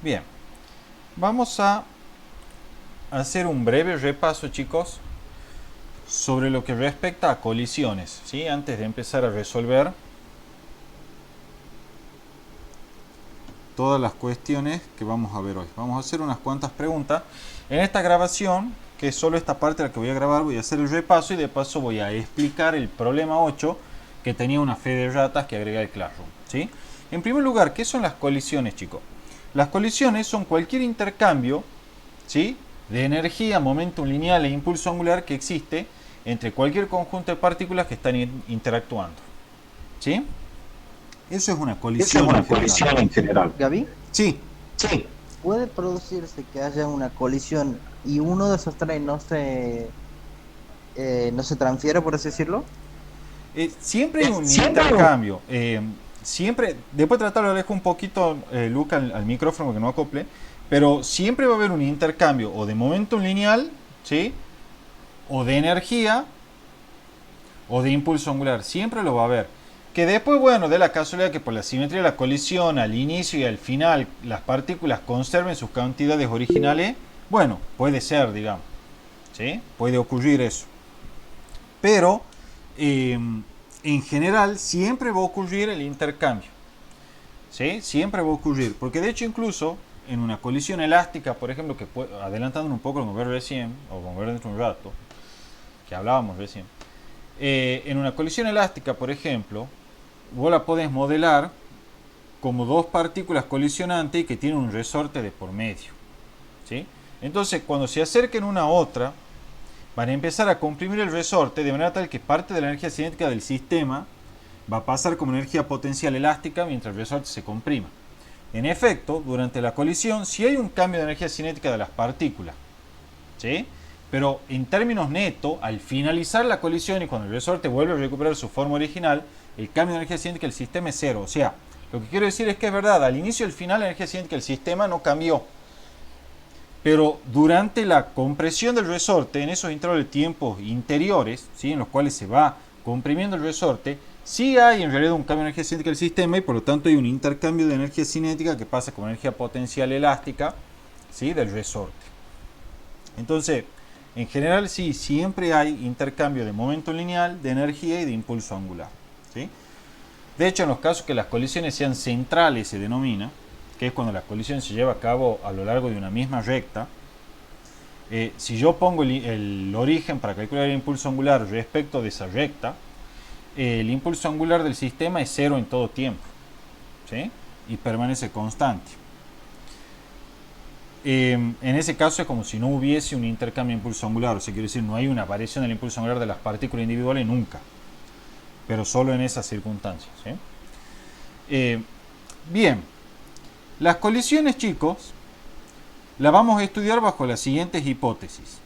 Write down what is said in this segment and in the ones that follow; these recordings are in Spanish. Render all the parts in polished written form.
Bien, vamos a hacer un breve repaso, chicos, sobre lo que respecta a colisiones, ¿sí? Antes de empezar a resolver todas las cuestiones que vamos a ver hoy. Vamos a hacer unas cuantas preguntas. En esta grabación, que es solo esta parte la que voy a grabar, voy a hacer el repaso y de paso voy a explicar el problema 8 que tenía una fe de ratas que agrega el Classroom, ¿sí? En primer lugar, ¿qué son las colisiones, chicos? Las colisiones son cualquier intercambio, ¿sí?, de energía, momento lineal e impulso angular que existe entre cualquier conjunto de partículas que están interactuando, ¿sí? Eso es una Esa es colisión en una general. colisión en general. Gaby, Sí, Sí, ¿puede producirse que haya una colisión y uno de esos tres no se transfiere, por así decirlo? siempre hay un siempre hay un... intercambio. Siempre, después de tratarlo, alejo un poquito, Luca, al micrófono que no acople, pero siempre va a haber un intercambio o de momento lineal, ¿sí?, o de energía o de impulso angular. Siempre lo va a haber. Que después, bueno, de la casualidad que por la simetría de la colisión, al inicio y al final, las partículas conserven sus cantidades originales, bueno, puede ser, digamos, ¿sí? Puede ocurrir eso. Pero en general siempre va a ocurrir el intercambio, ¿sí? Siempre va a ocurrir, porque de hecho incluso en una colisión elástica, por ejemplo, que adelantando un poco lo que ver recién, o como ver dentro de un rato, que hablábamos recién, en una colisión elástica, por ejemplo, vos la podés modelar como dos partículas colisionantes y que tienen un resorte de por medio, ¿sí? Entonces, cuando se acerquen una a otra, van a empezar a comprimir el resorte de manera tal que parte de la energía cinética del sistema va a pasar como energía potencial elástica mientras el resorte se comprima. En efecto, durante la colisión sí hay un cambio de energía cinética de las partículas, ¿sí? Pero en términos netos, al finalizar la colisión y cuando el resorte vuelve a recuperar su forma original, el cambio de energía cinética del sistema es cero. O sea, lo que quiero decir es que es verdad, al inicio y al final la energía cinética del sistema no cambió. Pero durante la compresión del resorte, en esos intervalos de tiempo interiores, ¿sí?, en los cuales se va comprimiendo el resorte, sí hay en realidad un cambio de energía cinética del sistema y por lo tanto hay un intercambio de energía cinética que pasa como energía potencial elástica, ¿sí?, del resorte. Entonces, en general sí, siempre hay intercambio de momento lineal, de energía y de impulso angular, ¿sí? De hecho, en los casos que las colisiones sean centrales, se denomina, que es cuando la colisión se lleva a cabo a lo largo de una misma recta. Si yo pongo el origen para calcular el impulso angular respecto de esa recta, el impulso angular del sistema es cero en todo tiempo, ¿sí?, y permanece constante. En ese caso es como si no hubiese un intercambio de impulso angular, o sea, quiere decir, no hay una variación del impulso angular de las partículas individuales nunca, pero solo en esas circunstancias, ¿sí? Bien, las colisiones, chicos, las vamos a estudiar bajo las siguientes hipótesis.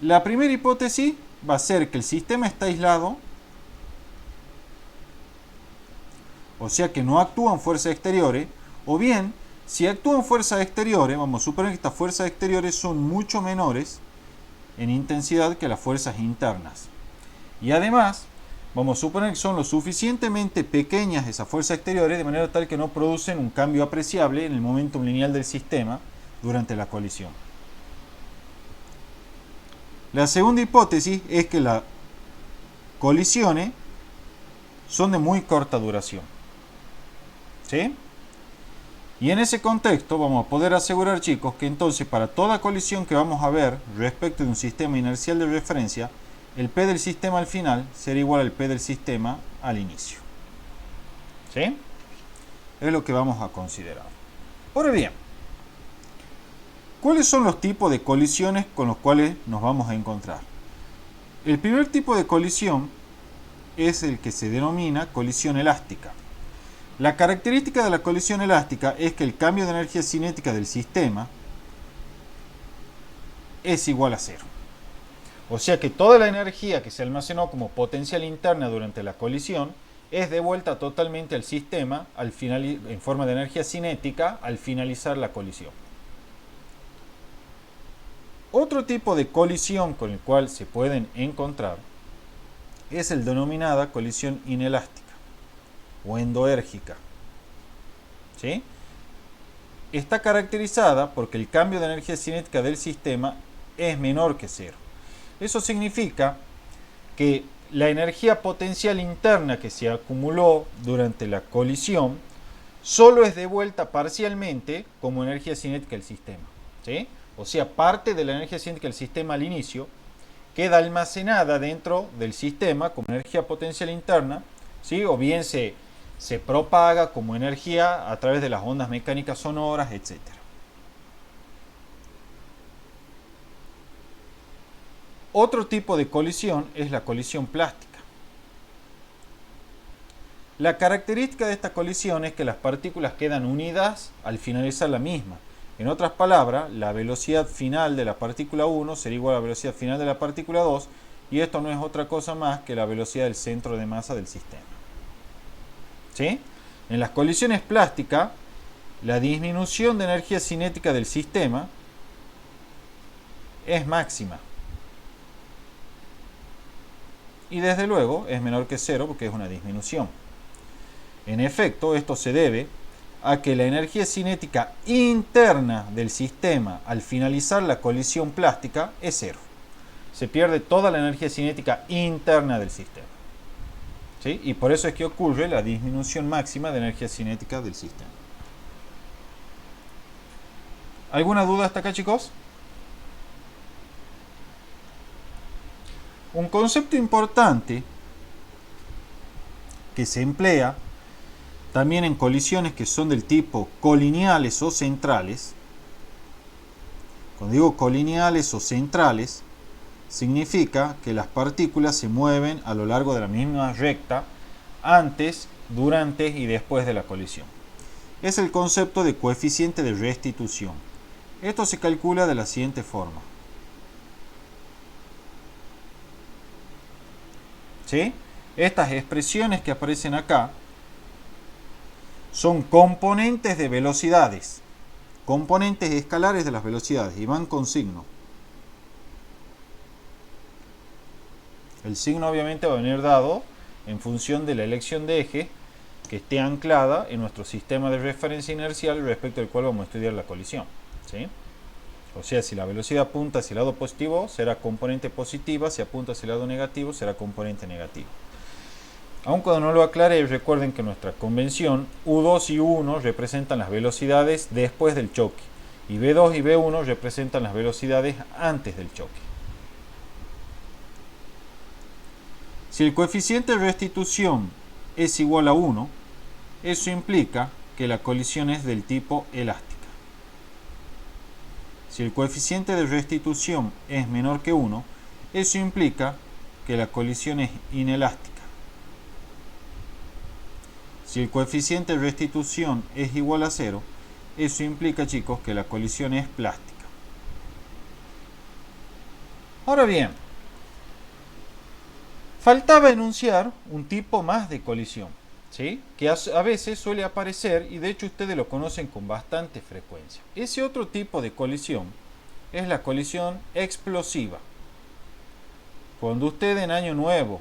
La primera hipótesis va a ser que el sistema está aislado, o sea que no actúan fuerzas exteriores, o bien, si actúan fuerzas exteriores, vamos a suponer que estas fuerzas exteriores son mucho menores en intensidad que las fuerzas internas. Y además, vamos a suponer que son lo suficientemente pequeñas esas fuerzas exteriores de manera tal que no producen un cambio apreciable en el momento lineal del sistema durante la colisión. La segunda hipótesis es que las colisiones son de muy corta duración, ¿sí? Y en ese contexto vamos a poder asegurar, chicos, que entonces para toda colisión que vamos a ver respecto de un sistema inercial de referencia, el P del sistema al final será igual al P del sistema al inicio, ¿sí? Es lo que vamos a considerar. Ahora bien, ¿cuáles son los tipos de colisiones con los cuales nos vamos a encontrar? El primer tipo de colisión es el que se denomina colisión elástica. La característica de la colisión elástica es que el cambio de energía cinética del sistema es igual a cero. O sea que toda la energía que se almacenó como potencial interna durante la colisión es devuelta totalmente al sistema en forma de energía cinética al finalizar la colisión. Otro tipo de colisión con el cual se pueden encontrar es el denominada colisión inelástica o endoérgica, ¿sí? Está caracterizada porque el cambio de energía cinética del sistema es menor que cero. Eso significa que la energía potencial interna que se acumuló durante la colisión solo es devuelta parcialmente como energía cinética del sistema, ¿sí? O sea, parte de la energía cinética del sistema al inicio queda almacenada dentro del sistema como energía potencial interna, ¿sí? O bien se propaga como energía a través de las ondas mecánicas sonoras, etc. Otro tipo de colisión es la colisión plástica. La característica de esta colisión es que las partículas quedan unidas al finalizar la misma. En otras palabras, la velocidad final de la partícula 1 será igual a la velocidad final de la partícula 2, y esto no es otra cosa más que la velocidad del centro de masa del sistema. ¿Sí? En las colisiones plásticas, la disminución de energía cinética del sistema es máxima. Y desde luego es menor que cero porque es una disminución. En efecto, esto se debe a que la energía cinética interna del sistema al finalizar la colisión plástica es cero. Se pierde toda la energía cinética interna del sistema. ¿Sí? Y por eso es que ocurre la disminución máxima de energía cinética del sistema. ¿Alguna duda hasta acá, chicos? Un concepto importante que se emplea también en colisiones que son del tipo colineales o centrales. Cuando digo colineales o centrales, significa que las partículas se mueven a lo largo de la misma recta antes, durante y después de la colisión. Es el concepto de coeficiente de restitución. Esto se calcula de la siguiente forma. ¿Sí? Estas expresiones que aparecen acá son componentes de velocidades, componentes escalares de las velocidades, y van con signo. El signo obviamente va a venir dado en función de la elección de eje que esté anclada en nuestro sistema de referencia inercial respecto al cual vamos a estudiar la colisión, ¿sí? O sea, si la velocidad apunta hacia el lado positivo, será componente positiva; si apunta hacia el lado negativo, será componente negativo. Aun cuando no lo aclare, recuerden que nuestra convención U2 y U1 representan las velocidades después del choque, y B2 y B1 representan las velocidades antes del choque. Si el coeficiente de restitución es igual a 1, eso implica que la colisión es del tipo elástica. Si el coeficiente de restitución es menor que 1, eso implica que la colisión es inelástica. Si el coeficiente de restitución es igual a 0, eso implica, chicos, que la colisión es plástica. Ahora bien, faltaba enunciar un tipo más de colisión, ¿sí? Que a veces suele aparecer, y de hecho ustedes lo conocen con bastante frecuencia. Ese otro tipo de colisión es la colisión explosiva. Cuando ustedes en Año Nuevo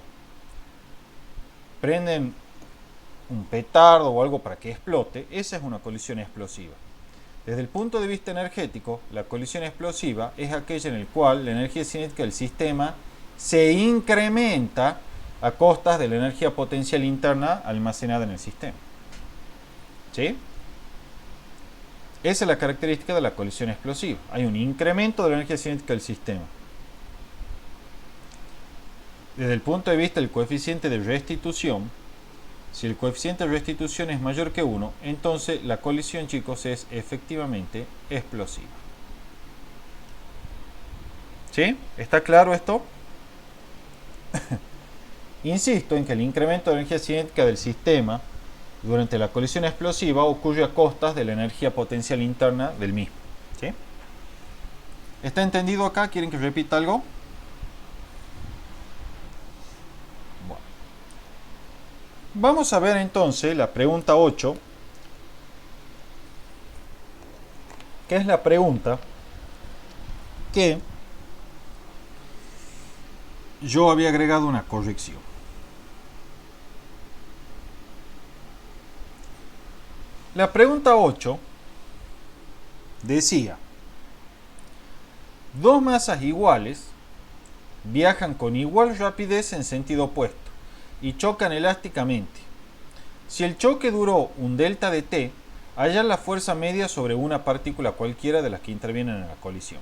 prenden un petardo o algo para que explote, esa es una colisión explosiva. Desde el punto de vista energético, la colisión explosiva es aquella en la cual la energía cinética del sistema se incrementa a costas de la energía potencial interna almacenada en el sistema. ¿Sí? Esa es la característica de la colisión explosiva. Hay un incremento de la energía cinética del sistema. Desde el punto de vista del coeficiente de restitución, si el coeficiente de restitución es mayor que 1, entonces la colisión, chicos, es efectivamente explosiva. ¿Sí? ¿Está claro esto? Insisto en que el incremento de energía cinética del sistema durante la colisión explosiva ocurre a costas de la energía potencial interna del mismo. ¿Sí? ¿Está entendido acá? ¿Quieren que repita algo? Bueno. Vamos a ver entonces la pregunta 8, que es la pregunta que yo había agregado una corrección. La pregunta 8 decía, dos masas iguales viajan con igual rapidez en sentido opuesto y chocan elásticamente. Si el choque duró un delta de t, hallar la fuerza media sobre una partícula cualquiera de las que intervienen en la colisión.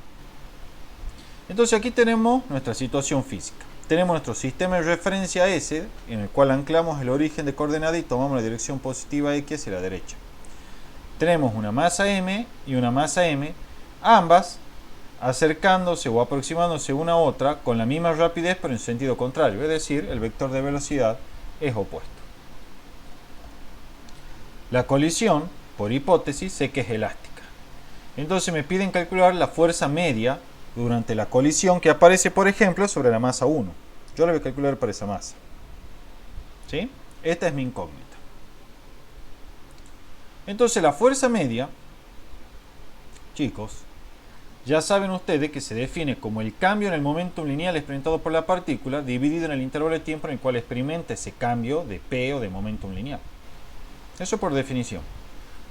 Entonces aquí tenemos nuestra situación física. Tenemos nuestro sistema de referencia S, en el cual anclamos el origen de coordenada y tomamos la dirección positiva X hacia la derecha. Tenemos una masa M y una masa M, ambas acercándose o aproximándose una a otra con la misma rapidez pero en sentido contrario, es decir, el vector de velocidad es opuesto. La colisión, por hipótesis, sé que es elástica. Entonces me piden calcular la fuerza media durante la colisión que aparece, por ejemplo, sobre la masa 1. Yo la voy a calcular para esa masa. ¿Sí? Esta es mi incógnita. Entonces la fuerza media, chicos, ya saben ustedes que se define como el cambio en el momentum lineal experimentado por la partícula dividido en el intervalo de tiempo en el cual experimenta ese cambio de P o de momentum lineal. Eso por definición.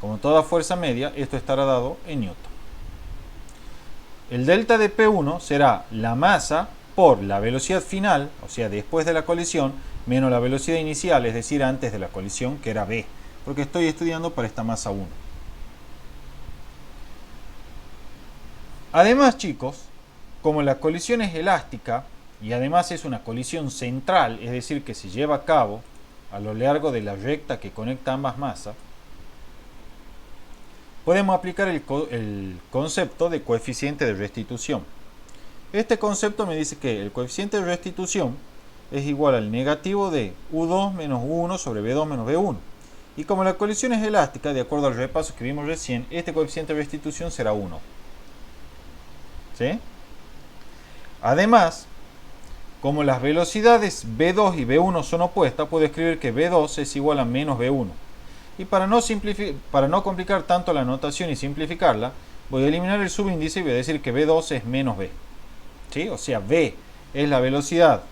Como toda fuerza media, esto estará dado en Newton. El delta de P1 será la masa por la velocidad final, o sea, después de la colisión, menos la velocidad inicial, es decir, antes de la colisión, que era v, porque estoy estudiando para esta masa 1. Además, chicos, como la colisión es elástica y además es una colisión central, es decir, que se lleva a cabo a lo largo de la recta que conecta ambas masas, podemos aplicar el concepto de coeficiente de restitución. Este concepto me dice que el coeficiente de restitución es igual al negativo de U2 menos U1 sobre V2 menos V1. Y como la colisión es elástica, de acuerdo al repaso que vimos recién, este coeficiente de restitución será 1. ¿Sí? Además, como las velocidades V2 y V1 son opuestas, puedo escribir que V2 es igual a menos V1. Y para no complicar tanto la notación y simplificarla, voy a eliminar el subíndice y voy a decir que V2 es menos V. ¿Sí? O sea, V es la velocidad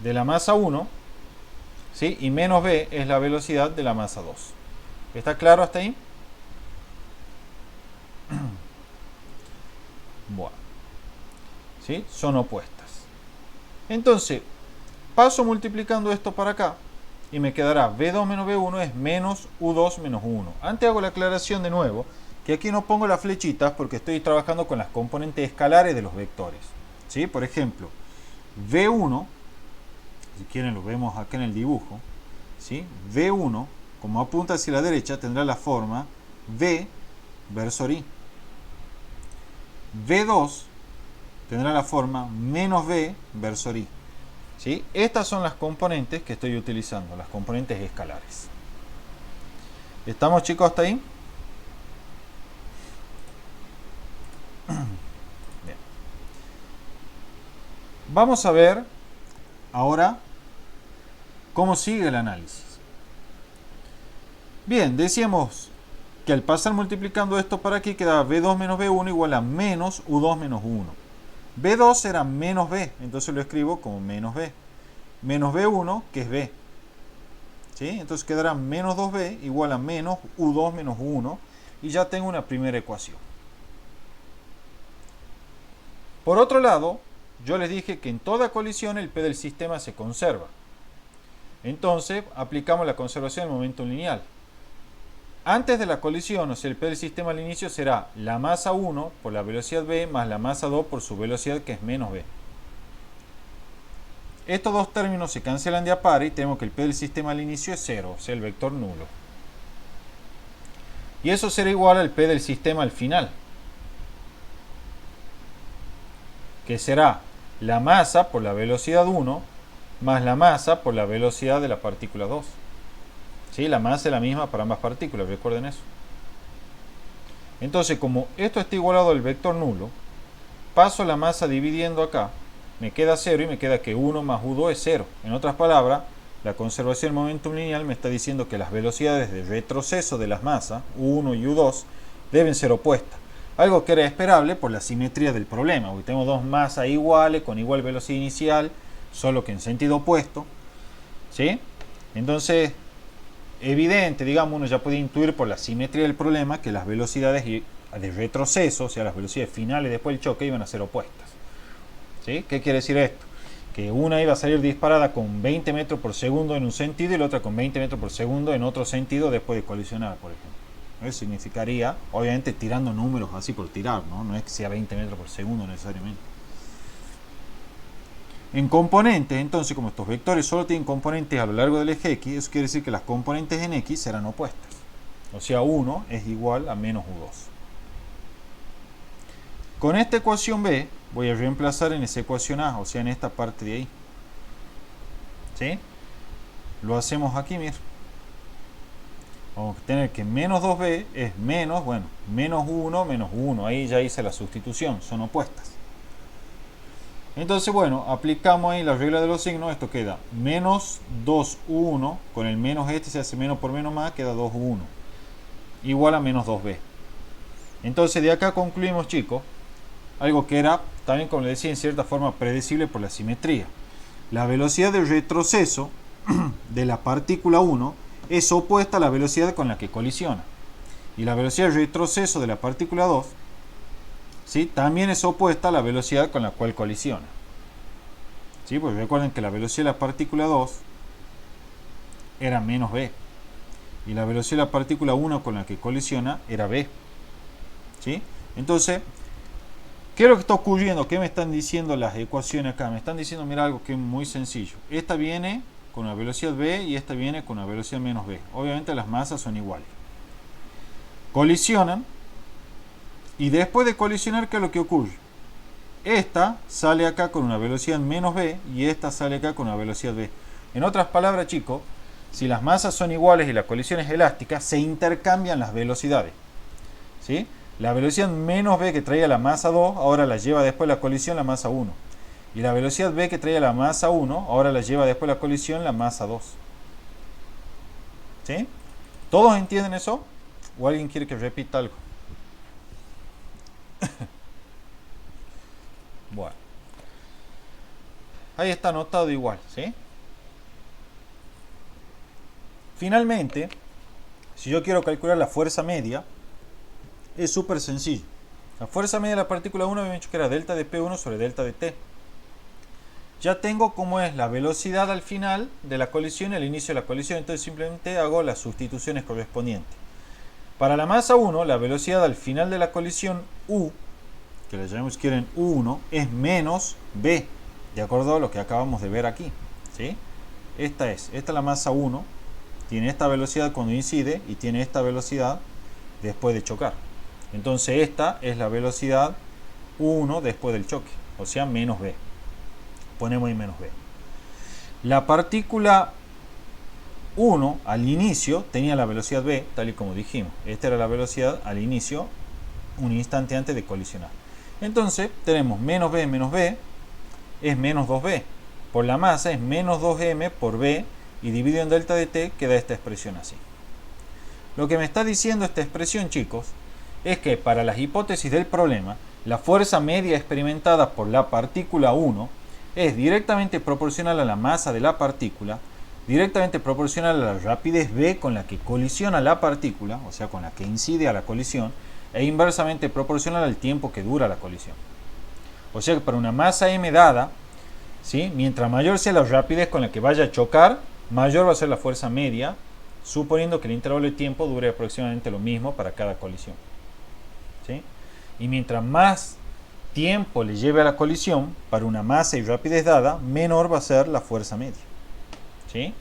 de la masa 1, ¿sí? Y menos V es la velocidad de la masa 2. ¿Está claro hasta ahí? Bueno. ¿Sí? Son opuestas. Entonces, paso multiplicando esto para acá y me quedará V2 menos V1 es menos U2 menos U1. Antes hago la aclaración de nuevo, que aquí no pongo las flechitas porque estoy trabajando con las componentes escalares de los vectores. ¿Sí? Por ejemplo, V1, si quieren lo vemos acá en el dibujo, ¿sí? V1, como apunta hacia la derecha, tendrá la forma V versor I. V2 tendrá la forma menos V versor I. ¿Sí? Estas son las componentes que estoy utilizando, las componentes escalares. ¿Estamos, chicos, hasta ahí? Bien. Vamos a ver ahora cómo sigue el análisis. Bien, decíamos que al pasar multiplicando esto para aquí quedaba V2 menos V1 igual a menos U2 menos U1. V2 era menos V, entonces lo escribo como menos V. Menos V1, que es V. ¿Sí? Entonces quedará menos 2V igual a menos U2 menos U1. Y ya tengo una primera ecuación. Por otro lado, yo les dije que en toda colisión el P del sistema se conserva. Entonces aplicamos la conservación del momento lineal. Antes de la colisión, o sea, el P del sistema al inicio será la masa 1 por la velocidad v más la masa 2 por su velocidad, que es menos v. Estos dos términos se cancelan de a par y tenemos que el P del sistema al inicio es 0, o sea, el vector nulo. Y eso será igual al P del sistema al final, que será la masa por la velocidad 1 más la masa por la velocidad de la partícula 2. ¿Sí? La masa es la misma para ambas partículas, recuerden eso. Entonces, como esto está igualado al vector nulo, paso la masa dividiendo acá, me queda 0 y me queda que 1 más U2 es 0. En otras palabras, la conservación del momentum lineal me está diciendo que las velocidades de retroceso de las masas, U1 y U2, deben ser opuestas. Algo que era esperable por la simetría del problema, porque tengo dos masas iguales con igual velocidad inicial, solo que en sentido opuesto. ¿Sí? Entonces, evidente, digamos, uno ya puede intuir por la simetría del problema que las velocidades de retroceso, o sea, las velocidades finales después del choque, iban a ser opuestas. ¿Sí? ¿Qué quiere decir esto? Que una iba a salir disparada con 20 metros por segundo en un sentido y la otra con 20 metros por segundo en otro sentido después de colisionar, por ejemplo. Eso significaría, obviamente tirando números así por tirar, ¿no? No es que sea 20 metros por segundo necesariamente. En componentes, entonces, como estos vectores solo tienen componentes a lo largo del eje X, eso quiere decir que las componentes en X serán opuestas. O sea, 1 es igual a menos U2. Con esta ecuación B voy a reemplazar en esa ecuación A, o sea, en esta parte de ahí. ¿Sí? Lo hacemos aquí, mira. Vamos a tener que menos 2B es menos, bueno, menos 1 menos 1. Ahí ya hice la sustitución, son opuestas. Entonces, bueno, aplicamos ahí la regla de los signos. Esto queda menos 2U1, con el menos este se hace menos por menos más, queda 2U1. Igual a menos 2B. Entonces, de acá concluimos, chicos, algo que era, también como les decía, en cierta forma predecible por la simetría. La velocidad de retroceso de la partícula 1 es opuesta a la velocidad con la que colisiona. Y la velocidad de retroceso de la partícula 2, ¿sí?, también es opuesta a la velocidad con la cual colisiona. ¿Sí? Pues recuerden que la velocidad de la partícula 2 era menos b. Y la velocidad de la partícula 1 con la que colisiona era b. ¿Sí? Entonces, ¿qué es lo que está ocurriendo? ¿Qué me están diciendo las ecuaciones acá? Me están diciendo, mira, algo que es muy sencillo. Esta viene con una velocidad b y esta viene con una velocidad menos b. Obviamente las masas son iguales. Colisionan. Y después de colisionar, ¿qué es lo que ocurre? Esta sale acá con una velocidad menos b y esta sale acá con una velocidad b. En otras palabras, chicos, si las masas son iguales y la colisión es elástica, se intercambian las velocidades. ¿Sí? La velocidad menos b que traía la masa 2, ahora la lleva después la colisión la masa 1. Y la velocidad b que traía la masa 1, ahora la lleva después la colisión la masa 2. ¿Sí? ¿Todos entienden eso? ¿O alguien quiere que repita algo? Bueno. Ahí está anotado igual, ¿sí? Finalmente, si yo quiero calcular la fuerza media, es súper sencillo. La fuerza media de la partícula 1 había dicho que era delta de P1 sobre delta de T. Ya tengo cómo es la velocidad al final de la colisión y al inicio de la colisión, entonces simplemente hago las sustituciones correspondientes. Para la masa 1, la velocidad al final de la colisión U, que la llamemos si quieren U1, es menos B, de acuerdo a lo que acabamos de ver aquí. ¿Sí? Esta es la masa 1, tiene esta velocidad cuando incide y tiene esta velocidad después de chocar. Entonces esta es la velocidad U1 después del choque, o sea, menos B. Ponemos ahí menos B. La partícula 1 al inicio tenía la velocidad B, tal y como dijimos. Esta era la velocidad al inicio, un instante antes de colisionar. Entonces tenemos menos B es menos 2B. Por la masa es menos 2m por B y dividido en delta de T queda esta expresión así. Lo que me está diciendo esta expresión, chicos, es que para las hipótesis del problema, la fuerza media experimentada por la partícula 1 es directamente proporcional a la masa de la partícula, directamente proporcional a la rapidez v con la que colisiona la partícula, o sea, con la que incide a la colisión, e inversamente proporcional al tiempo que dura la colisión. O sea que para una masa m dada, ¿sí?, mientras mayor sea la rapidez con la que vaya a chocar, mayor va a ser la fuerza media, suponiendo que el intervalo de tiempo dure aproximadamente lo mismo para cada colisión. ¿Sí? Y mientras más tiempo le lleve a la colisión, para una masa y rapidez dada, menor va a ser la fuerza media. ¿Sí?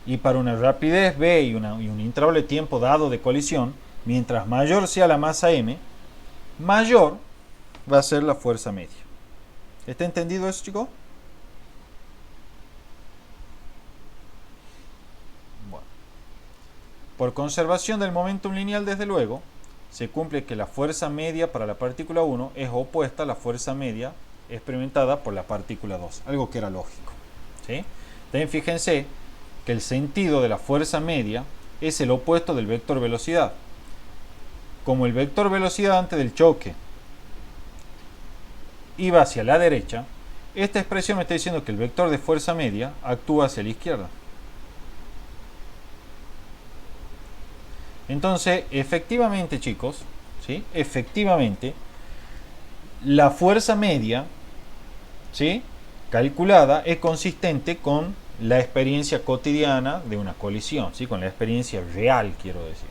Y para una rapidez v y un intervalo de tiempo dado de colisión, mientras mayor sea la masa m, mayor va a ser la fuerza media. ¿Está entendido eso, chicos? Bueno. Por conservación del momentum lineal, desde luego, se cumple que la fuerza media para la partícula 1 es opuesta a la fuerza media experimentada por la partícula 2, algo que era lógico. ¿Sí? También fíjense que el sentido de la fuerza media es el opuesto del vector velocidad. Como el vector velocidad antes del choque iba hacia la derecha, esta expresión me está diciendo que el vector de fuerza media actúa hacia la izquierda. Entonces, efectivamente, chicos, ¿sí? Efectivamente, la fuerza media, ¿sí? Calculada es consistente con la experiencia cotidiana de una colisión, ¿sí? Con la experiencia real, quiero decir.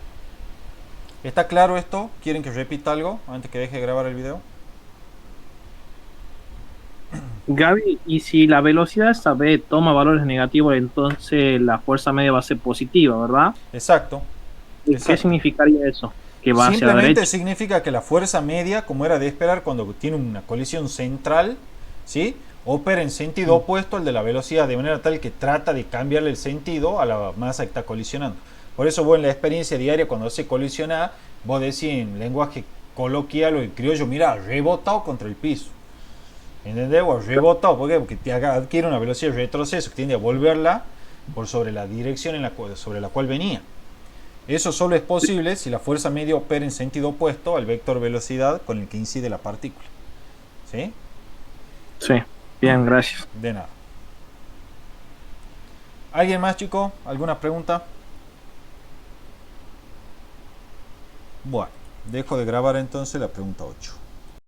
¿Está claro esto? ¿Quieren que repita algo antes que deje de grabar el video? Gaby, y si la velocidad de esta B toma valores negativos, entonces la fuerza media va a ser positiva, ¿verdad? Exacto, ¿Y qué exacto. significaría eso? Que va hacia la Simplemente derecha. significa que la fuerza media, como era de esperar cuando tiene una colisión central, ¿sí? Opera en sentido Mm. opuesto al de la velocidad, de manera tal que trata de cambiarle el sentido a la masa que está colisionando. Por eso vos en la experiencia diaria, cuando se colisiona, vos decís en lenguaje coloquial o en criollo, mira, rebotado contra el piso. ¿Entendés? O rebotado, ¿por qué? Porque te adquiere una velocidad de retroceso que tiende a volverla por sobre la dirección sobre la cual venía. Eso solo es posible si la fuerza media opera en sentido opuesto al vector velocidad con el que incide la partícula. ¿Sí? Sí, bien, gracias. De nada. ¿Alguien más, chico? ¿Alguna pregunta? Bueno, dejo de grabar entonces la pregunta 8.